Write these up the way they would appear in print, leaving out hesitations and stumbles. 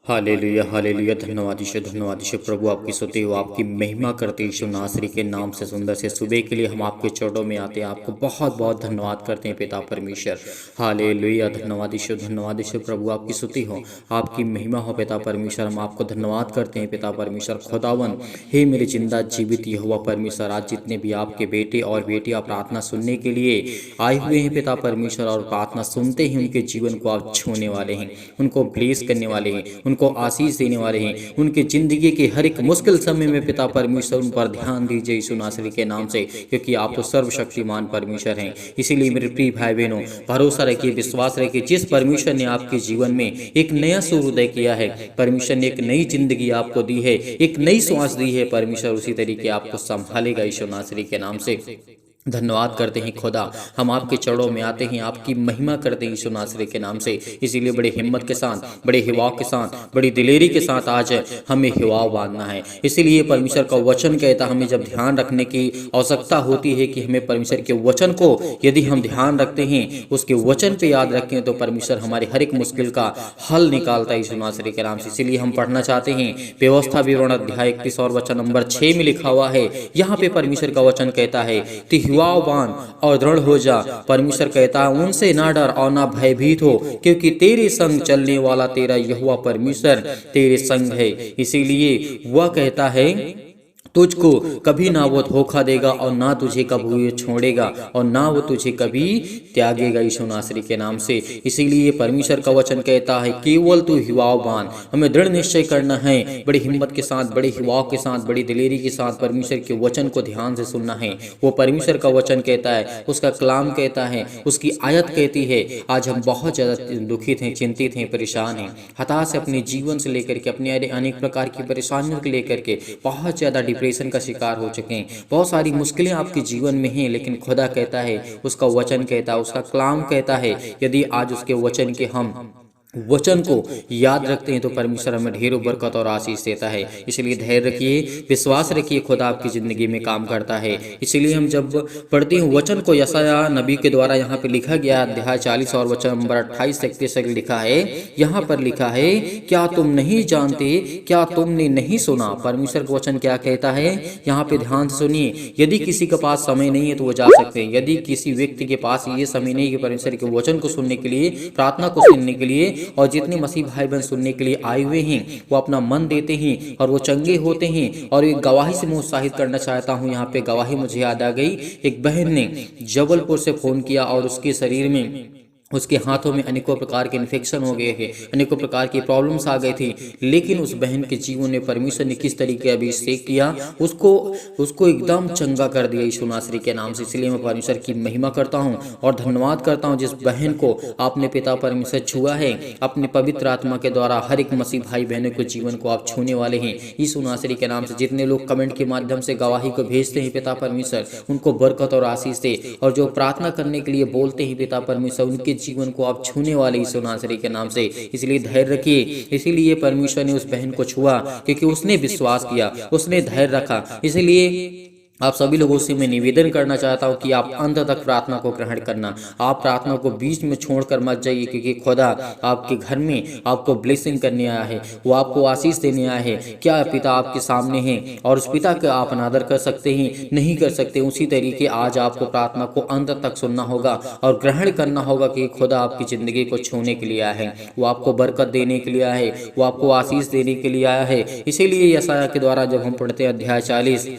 Hallelujah hallelujah. धन्यवाद ईशो प्रभु, आपकी स्तुति हो, आपकी महिमा करते ईशो नासरी के नाम से। सुंदर से सुबह के लिए हम आपके चरणों में आते हैं, आपको बहुत बहुत धन्यवाद करते हैं पिता परमेश्वर। हालेलुया। धन्यवाद ईशो प्रभु, आपकी स्तुति हो, आपकी महिमा हो पिता परमेश्वर। हम आपको धन्यवाद करते हैं पिता परमेश्वर। खुदावन हे मेरे जिंदा जीवित यहोवा परमेश्वर, आज जितने भी आपके बेटे और बेटियां प्रार्थना सुनने के लिए आए हुए हैं पिता परमेश्वर, और प्रार्थना सुनते ही उनके जीवन को आप छूने वाले हैं, उनको ब्लेस करने वाले हैं, उनको आशीष देने वाले हैं। उनके जिंदगी के हर एक मुश्किल समय में पिता परमेश्वर उन पर ध्यान दीजिए यीशु नासरी के नाम से, क्योंकि आप तो सर्वशक्तिमान परमेश्वर हैं। इसीलिए मेरे प्रिय भाई बहनों, भरोसा रखिए, विश्वास रखिए, जिस परमेश्वर ने आपके जीवन में एक नया सूर्योदय किया है, परमेश्वर ने एक नई जिंदगी आपको दी है, एक नई सांस दी है, परमेश्वर उसी तरीके आपको संभालेगा यीशु नासरी के नाम से। धन्यवाद करते हैं खुदा, हम आपके चरणों में आते हैं, आपकी महिमा करते हैं यीशु नासरी के नाम से। इसीलिए बड़े हिम्मत के साथ, बड़े हिवाव के साथ, बड़ी दिलेरी के साथ आज हमें हिवाव बांधना है। इसीलिए परमेश्वर का वचन कहता, हमें जब ध्यान रखने की आवश्यकता होती है कि हमें परमेश्वर के वचन को यदि हम ध्यान रखते हैं, उसके वचन पे याद रखें, तो परमेश्वर हमारी हर एक मुश्किल का हल निकालता है यीशु नासरी के नाम से। इसीलिए हम पढ़ना चाहते हैं व्यवस्था विवरण अध्याय 31 और वचन नंबर 6 में लिखा हुआ है। यहाँ पे परमेश्वर का वचन कहता है, युवावान और दृढ़ हो जा। परमेश्वर कहता है, उनसे ना डर और ना भयभीत हो, क्योंकि तेरे संग चलने वाला तेरा यहोवा परमेश्वर तेरे संग है। इसीलिए वह कहता है, तुझको कभी ना वो धोखा देगा और ना तुझे कभी छोड़ेगा और ना वो तुझे कभी त्यागेगा यीशु नासरी के नाम से। इसीलिए परमेश्वर का वचन कहता है, केवल तू हिवाव बांध। हमें दृढ़ निश्चय करना है, बड़ी हिम्मत के साथ, बड़े हिवाव के साथ, बड़ी दिलेरी के साथ परमेश्वर के वचन को ध्यान से सुनना है। वो परमेश्वर का वचन कहता है, उसका कलाम कहता है, उसकी आयत कहती है। आज हम बहुत ज़्यादा दुखित हैं, चिंतित हैं, परेशान हैं, हताश है, अपने जीवन से लेकर के, अपने अनेक प्रकार की परेशानियों को लेकर के बहुत ज़्यादा डिप्रेशन का शिकार हो चुके हैं। बहुत सारी मुश्किलें आपके जीवन में हैं, लेकिन खुदा कहता है, उसका वचन कहता है, उसका कलाम कहता है, यदि आज उसके वचन के हम वचन को याद रखते हैं तो परमेश्वर हमें ढेरों बरकत और आशीष देता है। इसलिए धैर्य रखिए, विश्वास रखिए, खुदा आपकी ज़िंदगी में काम करता है। इसलिए हम जब पढ़ते हैं वचन को, यशायाह नबी के द्वारा यहाँ पे लिखा गया, अध्याय 40 और वचन नंबर 28 से 31 तक लिखा है। यहाँ पर लिखा है, क्या तुम नहीं जानते, क्या तुमने नहीं सुना? परमेश्वर का वचन क्या कहता है, यहाँ पे ध्यान से सुनिए। यदि किसी के पास समय नहीं है तो वो जा सकते हैं। यदि किसी व्यक्ति के पास ये समय नहीं है कि परमेश्वर के वचन को सुनने के लिए, प्रार्थना को सुनने के लिए, और जितने मसीह भाई बहन सुनने के लिए आए हुए हैं, वो अपना मन देते हैं और वो चंगे होते हैं। और एक गवाही से मैं उत्साहित करना चाहता हूँ। यहाँ पे गवाही मुझे याद आ गई। एक बहन ने जबलपुर से फोन किया और उसके शरीर में, उसके हाथों में अनेकों प्रकार के इन्फेक्शन हो गए थे, अनेकों प्रकार की प्रॉब्लम्स आ गई थी, लेकिन उस बहन के जीवन में परमेश्वर ने किस तरीके अभिषेक किया, उसको एकदम चंगा कर दिया यीशु नासरी के नाम से। इसलिए मैं परमेश्वर की महिमा करता हूं और धन्यवाद करता हूं, जिस बहन को आपने पिता परमेश्वर छुआ है, अपने पवित्र आत्मा के द्वारा हर एक मसीह भाई बहनों के जीवन को आप छूने वाले हैं यीशु नासरी के नाम से। जितने लोग कमेंट के माध्यम से गवाही को भेजते हैं, पिता परमेश्वर उनको बरकत और आशीष दे, और जो प्रार्थना करने के लिए बोलते हैं, पिता परमेश्वर उनके जीवन को आप छूने वाले यीशु नासरी के नाम से। इसलिए धैर्य रखिए। इसीलिए परमेश्वर ने उस बहन को छुआ, क्योंकि उसने विश्वास किया, उसने धैर्य रखा। इसलिए आप सभी लोगों से मैं निवेदन करना चाहता हूं कि आप अंत तक प्रार्थना को ग्रहण करना। आप प्रार्थना को बीच में छोड़कर मत जाइए, क्योंकि खुदा आपके घर में आपको ब्लेसिंग करने आया है, वो आपको आशीष देने आया है। क्या पिता आपके सामने है और उस पिता का आप अनादर कर सकते हैं? नहीं कर सकते। उसी तरीके आज आपको प्रार्थना को अंत तक सुनना होगा और ग्रहण करना होगा कि खुदा आपकी ज़िंदगी को छूने के लिए आया है, वो आपको बरकत देने के लिए आया है, वो आपको आशीष देने के लिए आया है। इसीलिए यशायाह के द्वारा जब हम पढ़ते हैं अध्याय 40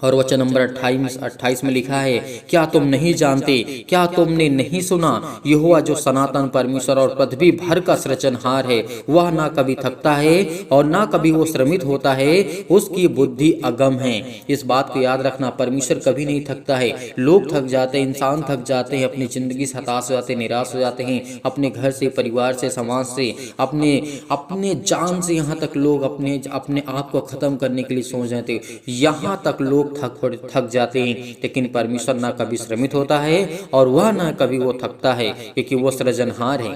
और वचन नंबर 28 में लिखा है, क्या तुम नहीं जानते, क्या तुमने नहीं सुना? यहोवा जो सनातन परमेश्वर और पृथ्वी भर का सृजनहार है, वह ना कभी थकता है और ना कभी वो श्रमित होता है, उसकी बुद्धि अगम है। इस बात को याद रखना, परमेश्वर कभी नहीं थकता है। लोग थक जाते हैं, इंसान थक जाते हैं, अपनी जिंदगी से हताश हो जाते हैं, निराश हो जाते हैं, अपने घर से, परिवार से, समाज से, अपने जान से, यहाँ तक लोग अपने आप को खत्म करने के लिए सोच जाते हैं। यहाँ तक लोग थक जाते हैं, लेकिन परमेश्वर ना कभी श्रमित होता है और वह ना कभी वो थकता है, क्योंकि वो सृजनहार है।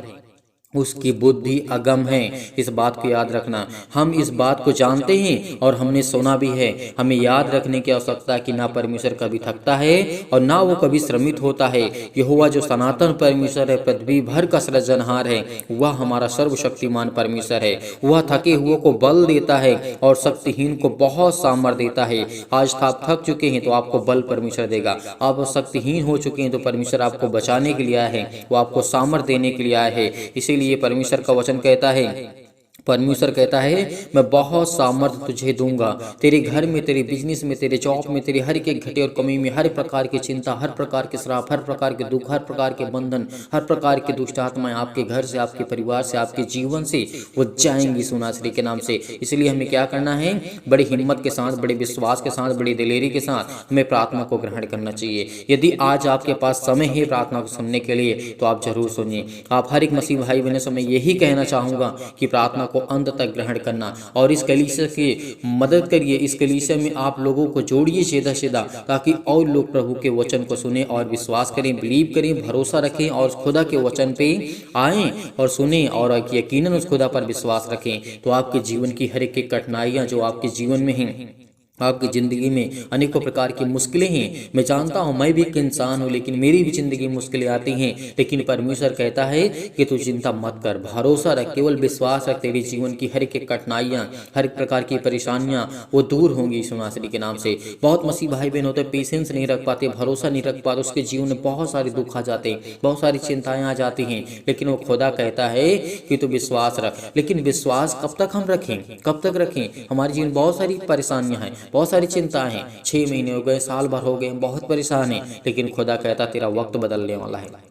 उसकी बुद्धि अगम है। इस बात को याद रखना। हम इस बात को जानते हैं और हमने सुना भी है। हमें याद रखने की आवश्यकता है कि ना परमेश्वर कभी थकता है और ना वो कभी श्रमित होता है। यहोवा जो सनातन परमेश्वर है, पृथ्वी भर का सृजनहार है, वह हमारा सर्वशक्तिमान परमेश्वर है। वह थके हुए को बल देता है और शक्तिहीन को बहुत सामर्थ्य देता है। आज आप थक चुके हैं तो आपको बल परमेश्वर देगा। आप शक्तिहीन हो चुके हैं तो परमेश्वर आपको बचाने के लिए आया है, वो आपको सामर्थ्य देने के लिए आया है। इसीलिए परमेश्वर का वचन कहता है, परमेश्वर कहता है, मैं बहुत सामर्थ्य तुझे दूंगा। तेरे घर में, तेरे बिजनेस में, तेरे जॉब में, तेरे हर एक घटे और कमी में, हर प्रकार की चिंता, हर प्रकार के श्राप, हर प्रकार के दुख, हर प्रकार के बंधन, हर प्रकार की दुष्ट आत्माएं आपके घर से, आपके परिवार से, आपके जीवन से वो जाएंगी सोनाश्री के नाम से। इसलिए हमें क्या करना है? बड़ी हिम्मत के साथ, बड़े विश्वास के साथ, बड़ी दिलेरी के साथ हमें प्रार्थना को ग्रहण करना चाहिए। यदि आज आपके पास समय है प्रार्थना को सुनने के लिए तो आप जरूर सुनिए। आप हर एक मसीह भाई बहनों से मैं यही कहना चाहूँगा कि प्रार्थना को अंत तक ग्रहण करना और इस कलीसिया की मदद करिए। इस कलीसिया में आप लोगों को जोड़िए सीधा सीधा, ताकि और लोग प्रभु के वचन को सुने और विश्वास करें, बिलीव करें, भरोसा रखें और खुदा के वचन पे आएं और सुने और यकीनन उस खुदा पर विश्वास रखें। तो आपके जीवन की हर एक कठिनाइयां जो आपके जीवन में हैं, आपकी ज़िंदगी में अनेकों प्रकार की मुश्किलें हैं। मैं जानता हूँ, मैं भी एक इंसान हूँ, लेकिन मेरी भी ज़िंदगी में मुश्किलें आती हैं। लेकिन परमेश्वर कहता है कि तू चिंता मत कर, भरोसा रख, केवल विश्वास रख। तेरी जीवन की हर एक कठिनाइयाँ, हर एक प्रकार की परेशानियाँ वो दूर होंगी यीशु नासरी के नाम से। बहुत मसीह भाई बहन होते पेशेंस नहीं रख पाते, भरोसा नहीं रख पाते, उसके जीवन में बहुत सारे दुख आ जाते हैं, बहुत सारी चिंताएँ आ जाती हैं। लेकिन वो खुदा कहता है कि तू विश्वास रख। लेकिन विश्वास कब तक हम रखें? कब तक रखें? हमारे जीवन बहुत सारी परेशानियाँ हैं, बहुत सारी चिंताएं हैं। 6 महीने हो गए, साल भर हो गए, बहुत परेशान है। लेकिन खुदा कहता तेरा वक्त बदलने वाला है।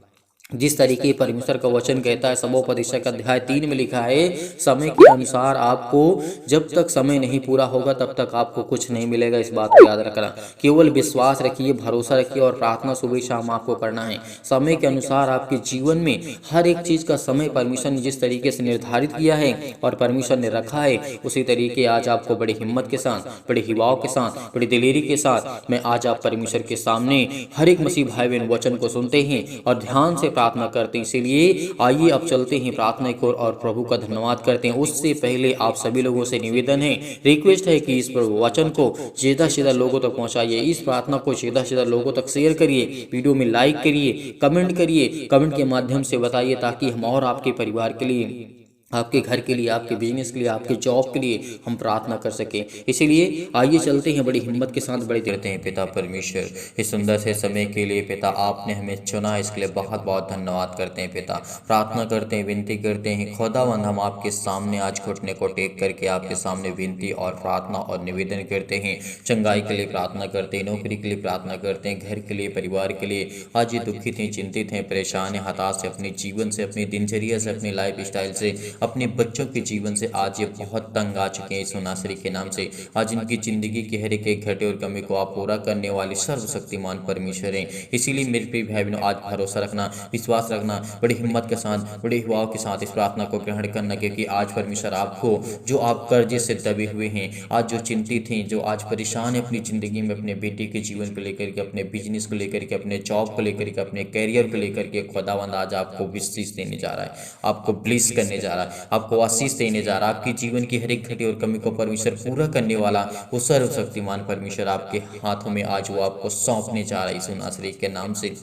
जिस तरीके परमेश्वर का वचन कहता है, सबोपदेशक अध्याय 3 में लिखा है, समय के अनुसार आपको, जब तक समय नहीं पूरा होगा तब तक आपको कुछ नहीं मिलेगा। इस बात को याद रखना। केवल विश्वास रखिए, भरोसा रखिए और प्रार्थना सुबह शाम आपको करना है। समय के अनुसार आपके जीवन में हर एक चीज का समय परमेश्वर ने जिस तरीके से निर्धारित किया है और परमेश्वर ने रखा है, उसी तरीके आज आपको बड़ी हिम्मत के साथ, बड़े हिवाव के साथ, बड़ी दिलेरी के साथ मैं आज आप परमेश्वर के सामने हर एक मसीह भाई बहन वचन को सुनते हैं और ध्यान से प्रार्थना करते हैं। इसीलिए आइए अब चलते हैं प्रार्थना की ओर और प्रभु का धन्यवाद करते हैं। उससे पहले आप सभी लोगों से निवेदन है, रिक्वेस्ट है कि इस प्रभु वचन को सीधा सीधा लोगों तक पहुंचाइए। इस प्रार्थना को सीधा सीधा लोगों तक शेयर करिए, वीडियो में लाइक करिए, कमेंट करिए, कमेंट के माध्यम से बताइए, ताकि हम और आपके परिवार के लिए, आपके घर के लिए, आपके बिजनेस के लिए, आपके जॉब के लिए हम प्रार्थना कर सकें। इसीलिए आइए चलते हैं बड़ी हिम्मत के साथ, बड़े देते हैं। पिता परमेश्वर, इस सुंदर से समय के लिए पिता आपने हमें चुना, इसके लिए बहुत बहुत धन्यवाद करते हैं। पिता प्रार्थना करते हैं, विनती करते हैं खुदावंद, हम आपके सामने आज घुटने को टेक करके आपके सामने विनती और प्रार्थना और निवेदन करते हैं। चंगाई के लिए प्रार्थना करते हैं, नौकरी के लिए प्रार्थना करते हैं, घर के लिए, परिवार के लिए। आज ये दुखित हैं, चिंतित हैं, परेशान हैं, हताश है अपने जीवन से, अपनी दिनचर्या से, अपनी लाइफ स्टाइल से, अपने बच्चों के जीवन से। आज ये बहुत तंग आ चुके हैं यीशु नासरी के नाम से। आज इनकी जिंदगी के हर एक घटे और कमी को आप पूरा करने वाले सर्वशक्तिमान परमेश्वर हैं। इसीलिए मेरे प्रिय भाई बहनों, आज भरोसा रखना, विश्वास रखना, बड़ी हिम्मत के साथ, बड़े युवाओं के साथ इस प्रार्थना को ग्रहण करना, क्योंकि आज परमेश्वर आपको, जो आप कर्जे से दबे हुए हैं, आज जो चिंतित हैं, जो आज परेशान है अपनी जिंदगी में, अपने बेटे के जीवन को लेकर के, अपने बिजनेस को लेकर के, अपने जॉब को लेकर के, अपने कैरियर को लेकर के, खुदावंद आज आपको विशेष देने जा रहा है, आपको ब्लेस करने जा रहा है, आपको आशीष देने जा रहा है। आपकी जीवन की हर एक घटी और कमी को परमेश्वर पूरा करने वाला वो सर्वशक्तिमान परमेश्वर आपके हाथों में आज वो आपको सौंपने जा रहा है यीशु नासरी के नाम से।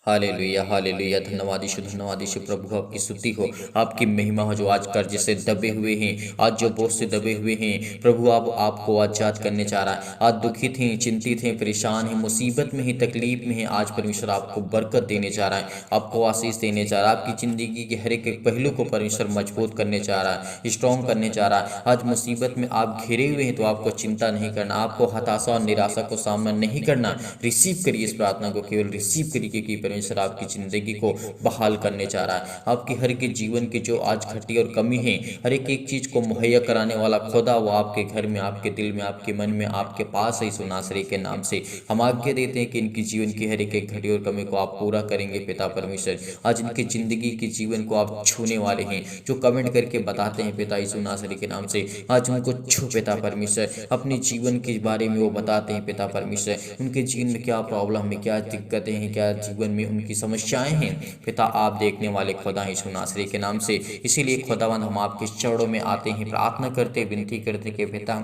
Hallelujah, hallelujah. धन्यवाद यीशु प्रभु, आपकी स्तुति हो, आपकी महिमा हो। जो आज कर्ज से दबे हुए हैं, आज जो बोझ से दबे हुए हैं, प्रभु आप आपको आजाद करने जा रहा है। आज दुखित हैं, चिंतित हैं, परेशान हैं, मुसीबत में हैं, तकलीफ में हैं, आज परमेश्वर आपको बरकत देने जा रहा है, आपको आशीष देने जा रहा है। आपकी जिंदगी के हर एक पहलू को परमेश्वर मजबूत करने जा रहा है, स्ट्रॉन्ग करने जा रहा है। आज मुसीबत में आप घिरे हुए हैं तो आपको चिंता नहीं करना, आपको हताशा और निराशा को सामना नहीं करना। रिसीव करिए इस प्रार्थना को, केवल रिसीव करिए, क्योंकि परमेश्वर आपकी जिंदगी को बहाल करने जा रहा है। आपकी हर एक जीवन की जो आज घटी और कमी है, हर एक चीज को मुहैया कराने वाला खुदा वो आपके घर में, आपके दिल में, आपके मन में, आपके पास है यीशु नासरी के नाम से। हम आज्ञा देते हैं कि इनकी जीवन की हर एक घटी और कमी को आप पूरा करेंगे पिता परमेश्वर। आज इनकी जिंदगी के जीवन को आप छूने वाले हैं। जो कमेंट करके बताते हैं पिता यीशु नासरी के नाम से, आज उनको छू पिता परमेश्वर। अपने जीवन के बारे में वो बताते हैं पिता परमेश्वर, उनके जीवन में क्या प्रॉब्लम है, क्या दिक्कतें हैं, क्या जीवन में में उनकी समस्याएं हैं पिता, आप देखने वाले खुदा हैं यीशु नासरी के नाम से। इसीलिए खुदावंद हम आपके चरणों में आते हैं, प्रार्थना करते, विनती करते कि पिता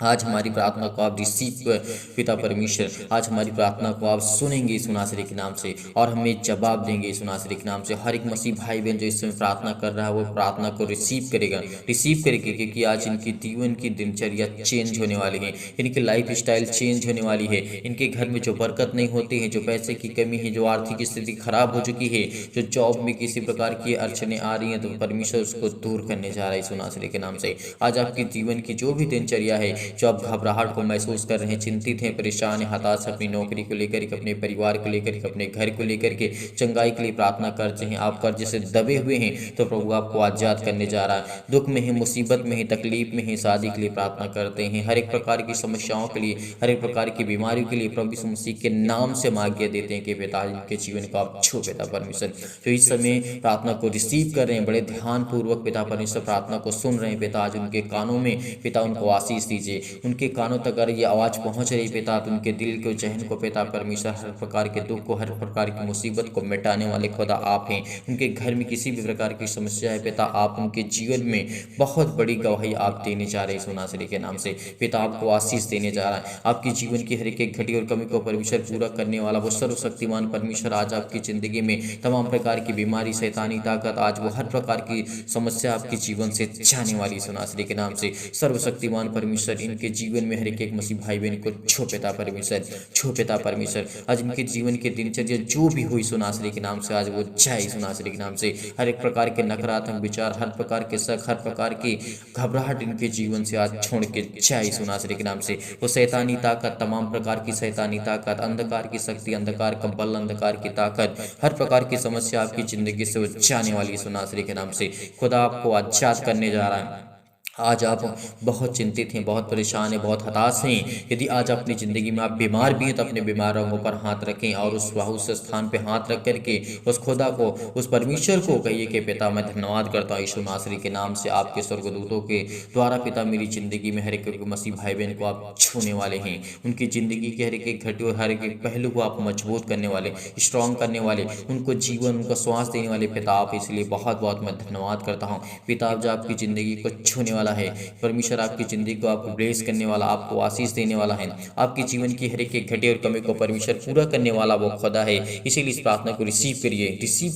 आज हमारी प्रार्थना को आप रिसीव पिता परमेश्वर, आज हमारी प्रार्थना को आप सुनेंगे यीशु नासरी के नाम से और हमें जवाब देंगे यीशु नासरी के नाम से। हर एक मसीह भाई बहन जो इस समय प्रार्थना कर रहा है वो प्रार्थना को रिसीव करेगा, क्योंकि आज इनकी जीवन की दिनचर्या चेंज होने वाली है, इनकी लाइफ स्टाइल चेंज होने वाली है। इनके घर में जो बरकत नहीं होती है, जो पैसे की कमी है, जो आर्थिक स्थिति खराब हो चुकी है, जो जॉब में किसी प्रकार की अड़चने आ रही हैं, तो परमेश्वर उसको दूर करने जा रहा है यीशु नासरी के नाम से। आज आपके जीवन की जो भी दिनचर्या है, जो आप घबराहट को महसूस कर रहे हैं, चिंतित हैं, परेशान हैं, हताश अपनी नौकरी को लेकर के, अपने परिवार को लेकर के, अपने घर को लेकर के, चंगाई के लिए प्रार्थना करते हैं, आप कर्ज से दबे हुए हैं, तो प्रभु आपको आजाद करने जा रहा है। दुख में है, मुसीबत में है, तकलीफ में है, शादी के लिए प्रार्थना करते हैं, हर एक प्रकार की समस्याओं के लिए, हर एक प्रकार की बीमारियों के लिए प्रभु यीशु मसीह के नाम से आज्ञा देते हैं कि पिता इनके जीवन को आप छू पिता परमेश्वर। तो इस समय प्रार्थना को रिसीव कर रहे हैं, बड़े ध्यानपूर्वक पिता परमेश्वर प्रार्थना को सुन रहे हैं पिता। आज उनके कानों में पिता उनको आशीष दीजिए, उनके कानों तक अगर ये आवाज़ पहुंच रही पिता, तो उनके दिल को, जहन को पिता परमेश्वर, हर प्रकार के दुख को, हर प्रकार की मुसीबत को मिटाने वाले खुदा आप हैं। उनके घर में किसी भी प्रकार की समस्या है पिता, आप उनके जीवन में बहुत बड़ी गवाही आप देने जा रहे हैं यीशु नासरी के नाम से। पिता आपको आशीष देने जा रहा है, आपकी जीवन की हर एक घटी और कमी को परमेश्वर पूरा करने वाला वो सर्वशक्तिमान परमेश्वर आज आपकी ज़िंदगी में तमाम प्रकार की बीमारी, शैतानी ताकत, आज वो हर प्रकार की समस्या आपके जीवन से जाने वाली यीशु नासरी के नाम से। सर्वशक्तिमान परमेश्वर इनके जीवन में हर एक मसीह भाई बहन को छो पिता परमेश्वर, छो पिता परमेश्वर। आज इनके जीवन के दिनचर्या जो भी हुई यीशु नासरी के नाम से, आज वो जाए यीशु नासरी के नाम से। हर एक प्रकार के नकारात्मक विचार, हर प्रकार के शक, हर प्रकार की घबराहट इनके जीवन से आज छोड़ के जाए यीशु नासरी के नाम से। वो शैतानी ताकत, तमाम प्रकार की शैतानी ताकत, अंधकार की शक्ति, अंधकार का बल, अंधकार की ताकत, हर प्रकार की समस्या आपकी जिंदगी से वो जाने वाली यीशु नासरी के नाम से। खुदा आपको आजाद करने जा रहा है। आज आप बहुत चिंतित हैं, बहुत परेशान हैं, बहुत हताश हैं। यदि आज अपनी ज़िंदगी में आप बीमार भी हैं, तो अपने बीमार अंगों पर हाथ रखें और उस स्थान पे हाथ रख करके उस खुदा को, उस परमेश्वर को कहिए कि पिता मैं धन्यवाद करता हूँ यीशु नासरी के नाम से। आपके स्वर्गदूतों के द्वारा पिता मेरी ज़िंदगी में हर एक मसीह भाई बहन को आप छूने वाले हैं, उनकी ज़िंदगी के हर एक घटी और हर एक पहलू को आप मजबूत करने वाले, स्ट्रॉन्ग करने वाले, उनको जीवन, उनको श्वास देने वाले पिता आप। इसलिए बहुत बहुत मैं धन्यवाद करता हूँ पिता, आप जो आपकी ज़िंदगी को छूने वाला है परमेश्वर, आपकी जिंदगी को आपको ब्लेस करने वाला, आपको आशीष देने वाला है, आपके जीवन की हर एक घटे और कमी को परमेश्वर पूरा करने वाला वो खुदा है। इसीलिए इस प्रार्थना को रिसीव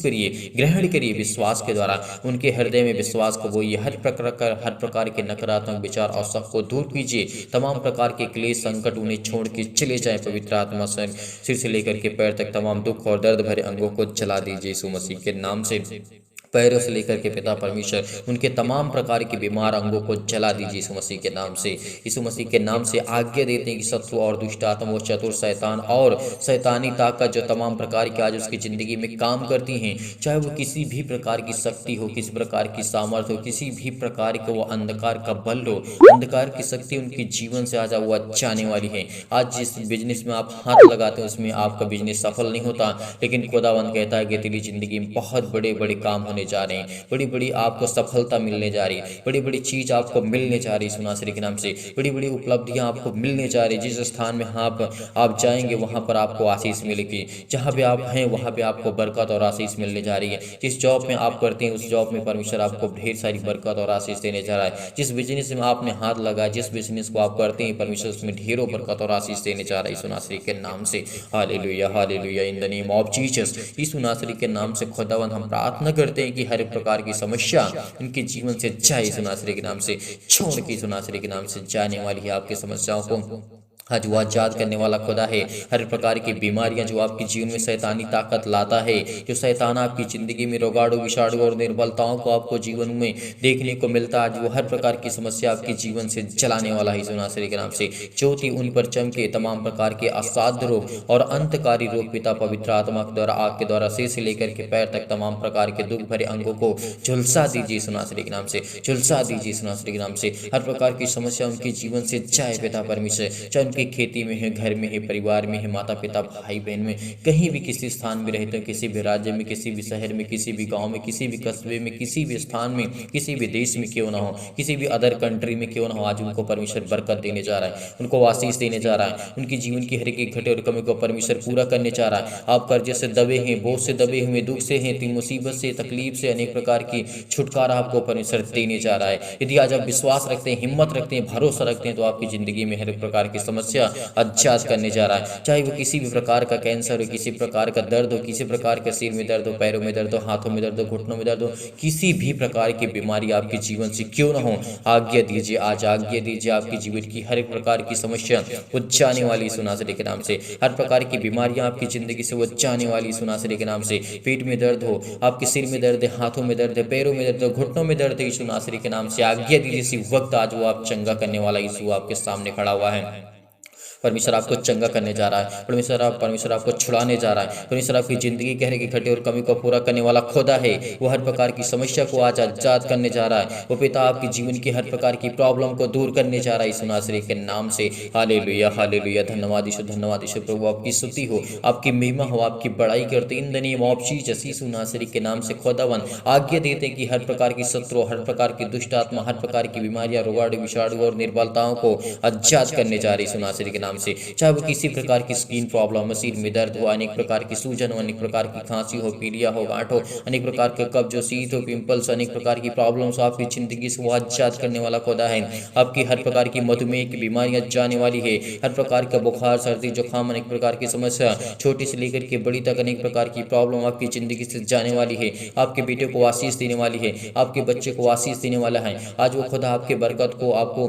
करिए, ग्रहण करिए विश्वास के द्वारा। उनके हृदय में विश्वास को बोइए, हर प्रकार के नकारात्मक विचार और शक को दूर कीजिए। तमाम प्रकार के क्लेश, संकट उन्हें छोड़ के चले जाए। पवित्र आत्मा सिर से लेकर के पैर तक तमाम दुख और दर्द भरे अंगों को जला दीजिए यीशु मसीह के नाम से। पैरों से लेकर के पिता परमेश्वर उनके तमाम प्रकार के बीमार अंगों को जला दीजिए यीशु मसीह के नाम से। यीशु मसीह के नाम से आज्ञा देते हैं कि शत्रु और दुष्ट आत्मा, वो चतुर शैतान और शैतानी ताकत जो तमाम प्रकार की आज उसकी ज़िंदगी में काम करती हैं, चाहे वो किसी भी प्रकार की शक्ति हो, किसी प्रकार की सामर्थ्य हो, किसी भी प्रकार का वो अंधकार का बल हो, अंधकार की शक्ति उनके जीवन से आज वो जाने वाली है। आज जिस बिजनेस में आप हाथ लगाते हैं उसमें आपका बिजनेस सफल नहीं होता, लेकिन खुदावंद कहता है कि तेरी ज़िंदगी में बहुत बड़े बड़े काम होने जा रहे हैं, बड़ी बड़ी आपको सफलता मिलने जा रही है, बड़ी बड़ी चीज आपको मिलने जा रही है यीशु नासरी के नाम से। बड़ी बड़ी उपलब्धियां आपको मिलने जा रही है। जिस स्थान में आप जाएंगे वहां पर आपको आशीष मिलेगी। जहां पे आप हैं वहां पे आपको बरकत और आशीष मिलने जा रही है। जिस जॉब में आप करते हैं उस जॉब में परमेश्वर आपको ढेर सारी बरकत और आशीष देने जा रहा है। जिस बिजनेस में आपने हाथ लगाया, जिस बिजनेस को आप करते हैं परमेश्वर उसमें ढेरों बरकत और आशीष देने जा रहा है यीशु नासरी के नाम से। Hallelujah, hallelujah, in the name of Jesus. Yeshu नासरी के नाम से खुदावंद हम प्रार्थना करते हैं कि हर प्रकार की समस्या इनके जीवन से जाए यीशु नासरी के नाम से, छोड़ के यीशु नासरी के नाम से जाने वाली है आपकी समस्याओं को। आज वो आजाद करने वाला खुदा है। हर प्रकार की बीमारियां जो आपके जीवन में शैतानी ताकत लाता है, जो शैतान आपकी जिंदगी में रोगाड़ू, विषाणु और निर्बलताओं को आपको जीवन में देखने को मिलता है, आज वो हर प्रकार की समस्या आपके जीवन से जलाने वाला है यीशु नासरी के नाम से। ज्योति उन पर चमके, तमाम प्रकार के असाध्य रोग और अंतकारी रोग पिता पवित्र आत्मा के द्वारा, आग के द्वारा सिर से लेकर के पैर तक तमाम प्रकार के दुख भरे अंगों को झुलसा दीजिए यीशु नासरी के नाम से, झुलसा दीजिए यीशु नासरी के नाम से। हर प्रकार की समस्या उनके जीवन से जाए पिता परमेश्वर, चाहे आपकी खेती में है, घर में है, परिवार में है, माता पिता भाई बहन में, कहीं भी किसी स्थान में रहते हो, किसी भी राज्य में, किसी भी शहर में, किसी भी गाँव में, किसी भी कस्बे में, किसी भी स्थान में, किसी भी देश में क्यों ना हो, किसी भी अदर कंट्री में क्यों ना हो, आज उनको परमेश्वर बरकत देने जा रहा है, उनको आशीष देने जा रहा है। उनकी जीवन की हर एक घटे और कमी को परमेश्वर पूरा करने जा रहा है। आप कर्जे से दबे हैं, बोझ से दबे हुए, दुख से हैं, मुसीबत से, तकलीफ से, अनेक प्रकार की छुटकारा आपको परमेश्वर देने जा रहा है। यदि आज आप विश्वास रखते हैं, हिम्मत रखते हैं, भरोसा रखते हैं, तो आपकी जिंदगी में हर प्रकार की समस्या आजाद करने जा रहा है। चाहे वो किसी भी प्रकार का कैंसर हो, किसी प्रकार का दर्द हो, किसी प्रकार के सिर में दर्द हो, पैरों में दर्द हो, हाथों में दर्द हो, घुटनों में दर्द हो, किसी भी प्रकार की बीमारी आपके जीवन से क्यों ना हो, आज्ञा दीजिए, आज आज्ञा दीजिए, आपकी जीवन की हर एक प्रकार की समस्या वो जाने वाली सुनासरे के नाम से। हर प्रकार की बीमारियां आपकी जिंदगी से वो जाने वाली सुनासरे के नाम से। पेट में दर्द हो, आपके सिर में दर्द है, हाथों में दर्द है, पैरों में दर्द है, घुटनों में दर्द है, यीशु नासरी के नाम से आज्ञा दीजिए, इसी वक्त आज वो आप चंगा करने वाला यीशु आपके सामने खड़ा हुआ है। परमेश्वर आपको चंगा करने जा रहा है, परमेश्वर आपको छुड़ाने जा रहा है। परमेश्वर आपकी जिंदगी कहने की घटे और कमी को पूरा करने वाला खुदा है। वो हर प्रकार की समस्या को आज आजाद करने जा रहा है। वो पिता आपके जीवन की हर प्रकार की प्रॉब्लम को दूर करने जा रहा है यीशु नासरी के नाम से। हालेलुया, हालेलुया, धन्यवाद यीशु, धन्यवाद यीशु। प्रभु आपकी स्तुति हो, आपकी महिमा हो, आपकी बड़ाई करते in the name of Jesus Yeshu नासरी के नाम से। खुदावन आज्ञा देते हैं कि हर प्रकार की शत्रु, हर प्रकार की दुष्ट आत्मा, हर प्रकार की बीमारियां, रोगाणु, विषाणु और निर्बलताओं को आजाद करने जा रही यीशु नासरी के नाम से। चाहे वो किसी प्रकार की स्किन प्रॉब्लम, सिर में दर्द हो, अनेक प्रकार की सूजन हो, अनेक प्रकार की खांसी हो, पीलिया हो, गांठ हो, अनेक प्रकार के कब्ज हो, शीत हो, पिंपल्स, अनेक प्रकार की प्रॉब्लम्स आपकी जिंदगी से वो आजाद करने वाला खुदा है। आपकी हर प्रकार की मधुमेह की बीमारियां जाने वाली है। हर प्रकार का बुखार, सर्दी, जुकाम, अनेक प्रकार की समस्या, छोटी से लेकर के बड़ी तक अनेक प्रकार की प्रॉब्लम आपकी जिंदगी से जाने वाली है। आपके बेटे को आशीष देने वाली है, आपके बच्चे को आशीष देने वाला है। आज वो खुदा आपके बरकत को आपको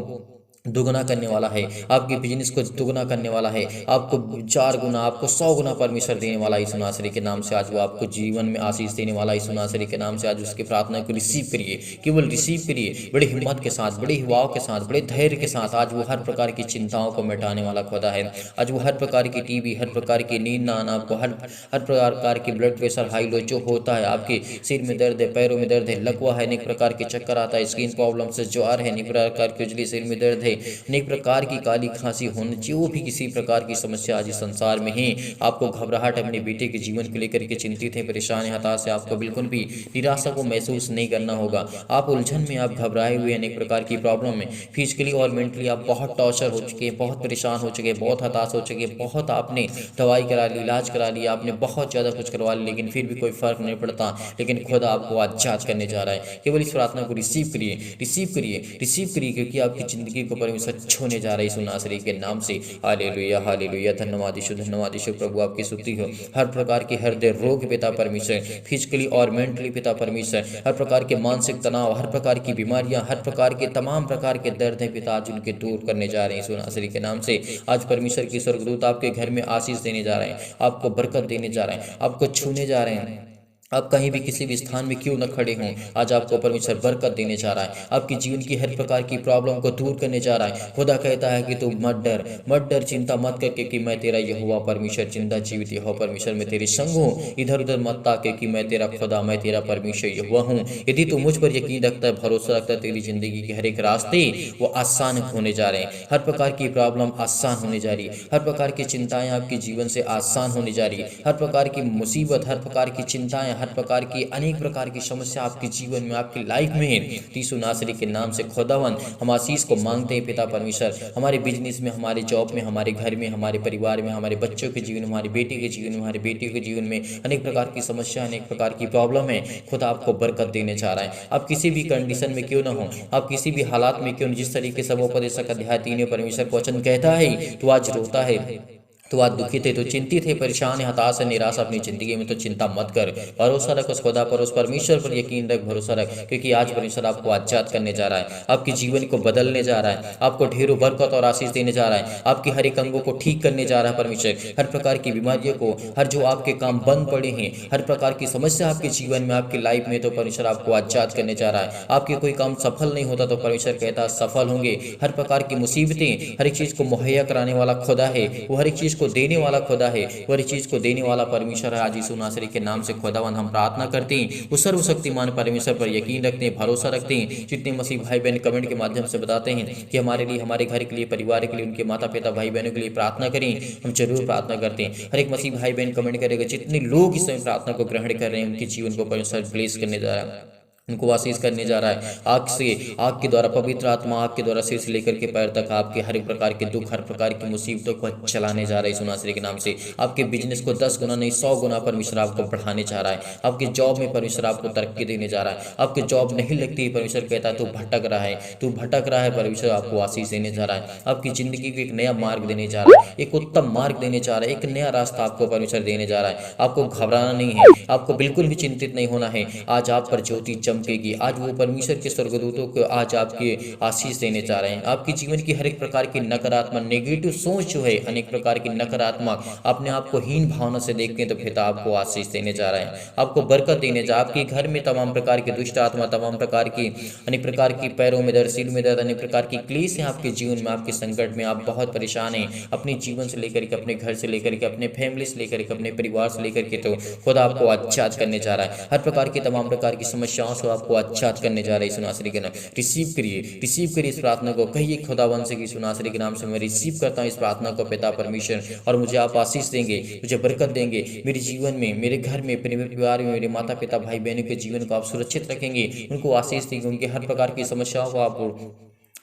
दुगना करने वाला है, आपके बिजनेस को दुगना करने वाला है, आपको 4 गुना, आपको 100 गुना परमेश्वर देने वाला यीशु नासरी के नाम से। आज वो आपको जीवन में आशीष देने वाला यीशु नासरी के नाम से। आज उसकी प्रार्थना को रिसीव करिए, केवल रिसीव करिए, बड़ी हिम्मत के साथ, बड़े युवाओं के साथ, बड़े धैर्य के साथ। आज वो हर प्रकार की चिंताओं को मिटाने वाला खुदा है। आज वो हर प्रकार की टीबी, हर प्रकार की नींद ना आना, आपको हर प्रकार की ब्लड प्रेशर, हाई लो जो होता है, आपके सिर में दर्द है, पैरों में दर्द है, लकवा है, अनेक प्रकार के चक्कर आता है, स्किन प्रॉब्लम से ज्वार है, अनेक प्रकार की उजली, सिर में दर्द है, अनेक प्रकार की काली खांसी होने, जो भी किसी प्रकार की समस्या आज इस संसार में है, आपको घबराहट अपने बेटे के जीवन को लेकर के चिंतित है, परेशान है, हताश है, आपको बिल्कुल भी निराशा को महसूस नहीं करना होगा। आप उलझन में, आप घबराए हुए, अनेक प्रकार की प्रॉब्लम में, फिजिकली और मेंटली आप बहुत टॉर्चर हो चुके हैं, बहुत परेशान हो चुके हैं, बहुत हताश हो चुके हैं, बहुत आपने दवाई करा ली, इलाज करा लिया, आपने बहुत ज़्यादा कुछ करवा लिया, लेकिन फिर भी कोई फर्क नहीं पड़ता। लेकिन खुदा आपको आजाद करने जा रहा है। केवल इस प्रार्थना को रिसीव करिए, रिसीव करिए, रिसीव करिए, क्योंकि आपकी जिंदगी को परमेश्वर छूने जा रहा है यीशु नासरी के नाम से। हालेलुया, हालेलुया, धन्यवाद यीशु, धन्यवाद यीशु। प्रभु आपकी स्तुति हो। हर प्रकार के हृदय रोग पिता परमेश्वर, फिजिकली और मेंटली पिता परमेश्वर, हर प्रकार के मानसिक तनाव, हर प्रकार की बीमारियां, हर प्रकार के तमाम प्रकार के दर्द हैं पिता, आज उनके दूर करने जा रहे हैं यीशु नासरी के नाम से। आज परमेश्वर की स्वर्गदूत आपके घर में आशीष देने जा रहे हैं, आपको बरकत देने जा रहे हैं, आपको छूने जा रहे हैं। आप कहीं भी किसी भी स्थान में क्यों न खड़े हों, आज आपको परमेश्वर बरकत देने जा रहा है, आपकी जीवन की हर प्रकार की प्रॉब्लम को दूर करने जा रहा है। खुदा कहता है कि तू मत डर, मत डर, चिंता मत करके कि मैं तेरा यहोवा परमेश्वर, जिंदा जीवित यहोवा परमेश्वर मैं तेरे संग हूँ। इधर उधर मत ताके कि मैं तेरा खुदा, मैं तेरा परमेश्वर यहोवा हूँ। यदि तू मुझ पर यकीन रखता है, भरोसा रखता है, तेरी जिंदगी के हर एक रास्ते वो आसान होने जा रहे हैं। हर प्रकार की प्रॉब्लम आसान होने जा रही है, हर प्रकार की चिंताएं आपके जीवन से आसान होने जा रही है, हर प्रकार की मुसीबत, हर प्रकार की चिंताएं, हर प्रकार की अनेक प्रकार की समस्या आपके जीवन में, आपकी लाइफ में है। यीशु नासरी के नाम से खुदावन हम आशीष को मांगते हैं पिता परमेश्वर। हमारे बिजनेस में, हमारे जॉब में, हमारे घर में, हमारे परिवार में, हमारे बच्चों के जीवन में, हमारे बेटे के जीवन में, हमारे बेटियों के जीवन में अनेक प्रकार की समस्या, अनेक प्रकार की प्रॉब्लम है। खुदा आपको बरकत देने जा रहा है। आप किसी भी कंडीशन में क्यों ना हो, आप किसी भी हालात में क्यों, जिस तरीके से वो उपदेशक अध्याय 3 परमेश्वर वचन कहता है, तो आज रोता है, तो आज दुखित है, तो चिंतित है, परेशान है, हताश है, निराश अपनी जिंदगी में, तो चिंता मत कर, भरोसा रख उस खुदा पर, उस परमेश्वर पर यकीन रख, भरोसा रख, क्योंकि आज परमेश्वर आपको आजाद करने जा रहा है, आपके जीवन को बदलने जा रहा है, आपको ढेरों बरकत और आशीष देने जा रहा है, आपके हर एक अंगों को ठीक करने जा रहा है परमेश्वर। हर प्रकार की बीमारियों को, हर जो आपके काम बंद पड़े हैं, हर प्रकार की समस्या आपके जीवन में, आपकी लाइफ में, तो परमेश्वर आपको आजाद करने जा रहा है। आपके कोई काम सफल नहीं होता, तो परमेश्वर कहता है सफल होंगे। हर प्रकार की मुसीबतें, हर एक चीज को मुहैया कराने वाला खुदा है, वो हर एक चीज को देने वाला खुदा है, वो हर चीज़ को देने वाला परमेश्वर है। आज यीशु नासरी के नाम से खुदावंद हम प्रार्थना करते हैं, उस सर्वशक्तिमान परमेश्वर पर यकीन रखते हैं, भरोसा रखते हैं। जितने मसीह भाई बहन कमेंट के माध्यम से बताते हैं कि हमारे लिए, हमारे घर के लिए, परिवार के लिए, उनके माता पिता भाई बहनों के लिए प्रार्थना करें, हम जरूर प्रार्थना करते हैं। हर एक मसीह भाई बहन कमेंट करेगा, जितने लोग इस समय प्रार्थना को ग्रहण कर रहे हैं, उनके जीवन को परमेश्वर ब्लेस करने जा रहा है, उनको आशीष करने जा रहा है। आग के द्वारा, पवित्र आत्मा आग के द्वारा सिर से लेकर के पैर तक आपके हर एक प्रकार के दुख, हर प्रकार की मुसीबतों को चलाने जा रहा है यीशु नासरी के नाम से। आपके बिजनेस को 10 गुना नहीं 100 गुना परमेश्वर आपको बढ़ाने जा रहा है। आपके जॉब में परमेश्वर आपको तरक्की देने जा रहा है। आपकी जॉब नहीं लगती है, परमेश्वर कहता है तू भटक रहा है, तू भटक रहा है, परमेश्वर आपको आशीष देने जा रहा है। आपकी जिंदगी को एक नया मार्ग देने जा रहा है, एक उत्तम मार्ग देने जा रहा है, एक नया रास्ता आपको परमेश्वर देने जा रहा है। आपको घबराना नहीं है, आपको बिल्कुल भी चिंतित नहीं होना है। आज आप पर ज्योति चमकेगी। आज वो परमेश्वर के स्वर्गदूतों को आज आपकी आशीष देने जा रहे हैं। आपके जीवन की हर एक प्रकार की नकारात्मक नेगेटिव सोच जो है, अनेक प्रकार की नकारात्मक अपने आप को हीन भावना से देखते हैं, तो पिता आपको आशीष देने जा रहे हैं, आपको बरकत देने जा। आपके घर में तमाम प्रकार की दुष्ट आत्मा, तमाम प्रकार की अनेक प्रकार की पैरों में दर्द, सिर में दर्द, अनेक प्रकार की क्लेश है आपके जीवन में, आपके संकट में आप बहुत परेशान हैं, अपने जीवन से लेकर के, अपने घर से लेकर के, अपने फैमिली से लेकर के, अपने परिवार से लेकर के, तो खुदा आपको आच्छाद करने जा रहा है। हर प्रकार की तमाम प्रकार की समस्याओं से आपको आच्छाद करने जा रहे हैं यीशु नासरी के नाम। रिसीव करिए इस प्रार्थना को। कहिए खुदावंद से कि यीशु नासरी के नाम से मैं रिसीव करता हूँ इस प्रार्थना को पिता परमेश्वर, और मुझे आप आशीष देंगे, मुझे बरकत देंगे, मेरे जीवन में, मेरे घर में, मेरे परिवार में, मेरे माता पिता भाई बहनों के जीवन को आप सुरक्षित रखेंगे, उनको आशीष देंगे, उनके हर प्रकार की समस्याओं को आप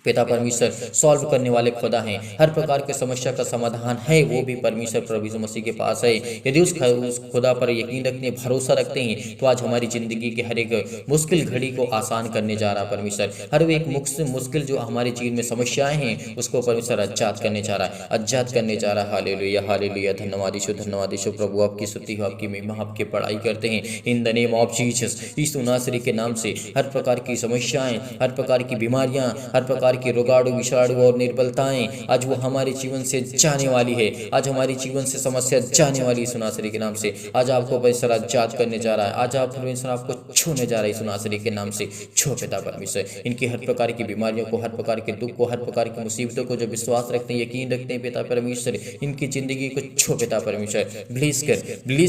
पिता परमेश्वर सॉल्व करने वाले खुदा हैं। हर प्रकार के समस्या का समाधान है वो भी परमेश्वर प्रभु यीशु मसीह के पास है। यदि उस खुदा पर यकीन रखते, भरोसा रखते हैं, तो आज हमारी जिंदगी के हर एक मुश्किल घड़ी को आसान करने जा रहा है परमेश्वर। हर एक मुश्किल जो हमारे जीवन में समस्याएं हैं, उसको परमेश्वर आजाद करने जा रहा है, आजाद करने जा रहा है। Hallelujah, hallelujah. धन्यवाद यीशु प्रभु, आपकी स्तुति हो, आपकी महिमा, आपकी बड़ाई करते हैं in the name of Jesus. Yeshu नासरी के नाम से हर प्रकार की समस्याएं, हर प्रकार की बीमारियां, हर प्रकार की रोगाणु, विषाणु और निर्बलताएं आज वो हमारे जीवन से जाने वाली है। आज हमारी जीवन से समस्या जाने वाली है यीशु नासरी के नाम से। आज आपको परमेश्वर आजाद करने जा रहा है। आज आप परमेश्वर आपको छूने जा रहा है यीशु नासरी के नाम से। छो पिता परमेश्वर, इनकी हर प्रकार की बीमारियों को, हर प्रकार के दुख को, हर प्रकार की मुसीबतों को जो विश्वास रखते हैं, यकीन रखते हैं पिता परमेश्वर, इनकी जिंदगी को छो पिता परमेश्वर। ब्लेस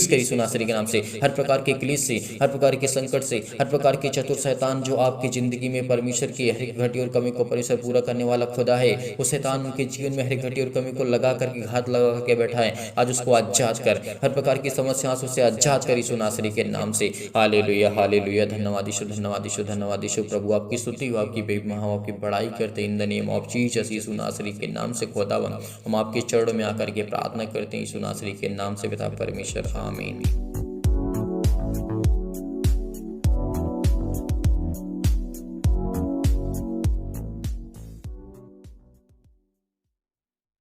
कर यीशु नासरी के नाम से। हर प्रकार के क्लेश से, हर प्रकार के संकट से, हर प्रकार के चतुर शैतान जो आपकी जिंदगी में परमेश्वर की हर एक घटी और कमी को परमेश्वर पूरा करने वाला खुदा है, वो शैतान उनके जीवन में हर एक घटी और कमी को लगा करके, घात लगा करके बैठा है, आज उसको आजाद कर। हर प्रकार की समस्याओं से आजाद कर यीशु नासरी के नाम से। Hallelujah, hallelujah. धन्यवाद यीशु, धन्यवाद यीशु, धन्यवाद यीशु प्रभु, आपकी स्तुति हो, आपकी महिमा हो, आपकी बड़ाई करते in the name of Jesus. Yeshu नासरी के नाम से खुदावन हम आपके चरणों में आकर के प्रार्थना करते हैं यीशु नासरी के नाम से पिता परमेश्वर, आमीन।